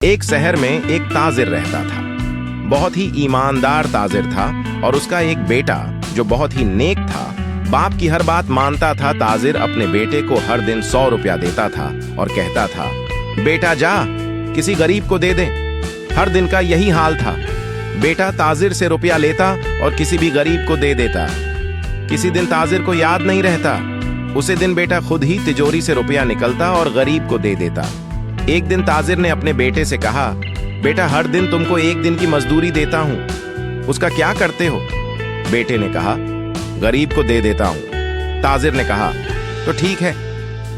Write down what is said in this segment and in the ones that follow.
एक शहर में एक ताजिर रहता था। बहुत ही ईमानदार ताजिर था और उसका एक बेटा जो बहुत ही नेक था। बाप की हर बात मानता था। ताजिर अपने बेटे को हर दिन 100 रुपया देता था और कहता था, बेटा जा किसी गरीब को दे दे। हर दिन का यही हाल था। बेटा ताजिर से रुपया लेता और किसी भी गरीब को दे देता। किसी दिन ताजिर को याद नहीं रहता। उसी दिन बेटा खुद ही तिजोरी से रुपया निकलता और गरीब को दे देता। एक दिन ताजिर ने अपने बेटे से कहा, बेटा हर दिन तुमको एक दिन की मजदूरी देता हूं, उसका क्या करते हो? बेटे ने कहा, गरीब को दे देता हूं। ताजिर ने कहा, तो ठीक है,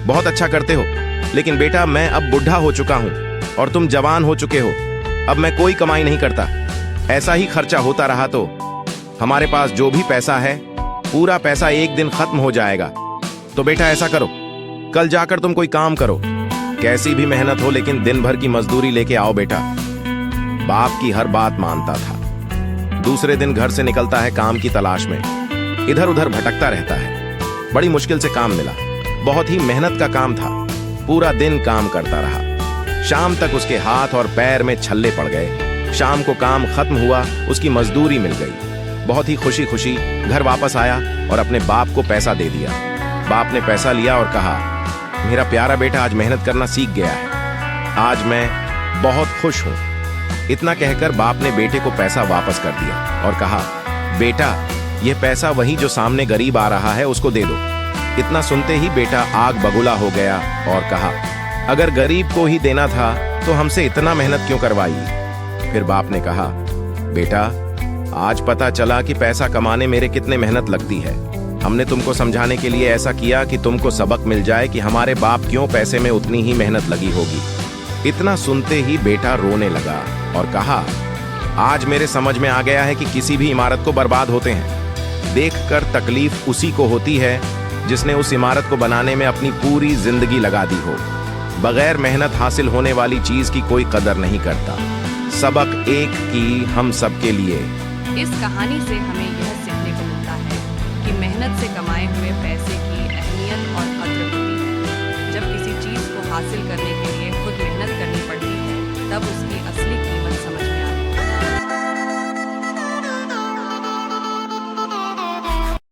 बहुत अच्छा करते हो, लेकिन बेटा मैं अब बुढ़ा हो चुका हूं और तुम जवान हो चुके हो। अब मैं कोई कमाई नहीं करता। ऐसा ही खर्चा होता रहा तो हमारे पास जो भी पैसा है पूरा पैसा एक दिन खत्म हो जाएगा। तो बेटा ऐसा करो, कल जाकर तुम कोई काम करो, कैसी भी मेहनत हो, लेकिन दिन भर की मजदूरी लेके आओ बेटा। बाप की हर बात मानता था। दूसरे दिन घर से निकलता है काम की तलाश में। इधर उधर भटकता रहता है। बड़ी मुश्किल से काम मिला। बहुत ही मेहनत का काम था। पूरा दिन काम करता रहा। शाम तक उसके हाथ और पैर में छल्ले पड़ गए। शाम को काम खत्म हुआ, उसकी मजदूरी मिल गई। बहुत ही खुशी खुशी घर वापस आया और अपने बाप को पैसा दे दिया। बाप ने पैसा लिया और कहा, मेरा प्यारा बेटा आज मेहनत करना सीख गया है। आज मैं बहुत खुश हूं। इतना कहकर बाप ने बेटे को पैसा वापस कर दिया और कहा, बेटा यह पैसा वही जो सामने गरीब आ रहा है उसको दे दो। इतना सुनते ही बेटा आग बबूला हो गया और कहा, अगर गरीब को ही देना था तो हमसे इतना मेहनत क्यों करवाई? फिर बाप ने कहा, बेटा आज पता चला कि पैसा कमाने मेरे कितने मेहनत लगती है। हमने तुमको समझाने के लिए ऐसा किया कि तुमको सबक मिल जाए कि हमारे बाप क्यों पैसे में उतनी ही मेहनत लगी होगी। इतना सुनते ही बेटा रोने लगा और कहा, आज मेरे समझ में आ गया है कि किसी भी इमारत को बर्बाद होते हैं देखकर तकलीफ उसी को होती है जिसने उस इमारत को बनाने में अपनी पूरी जिंदगी लगा दी हो। बगैर मेहनत हासिल होने वाली चीज की कोई कदर नहीं करता। सबक एक की हम सबके लिए। इस कहानी से हमें यह सीखने को मिलता है कि मेहनत से कमाए हुए पैसे की अहमियत और कद्र होती है। जब किसी चीज को हासिल करने के लिए खुद मेहनत करनी पड़ती है तब उसकी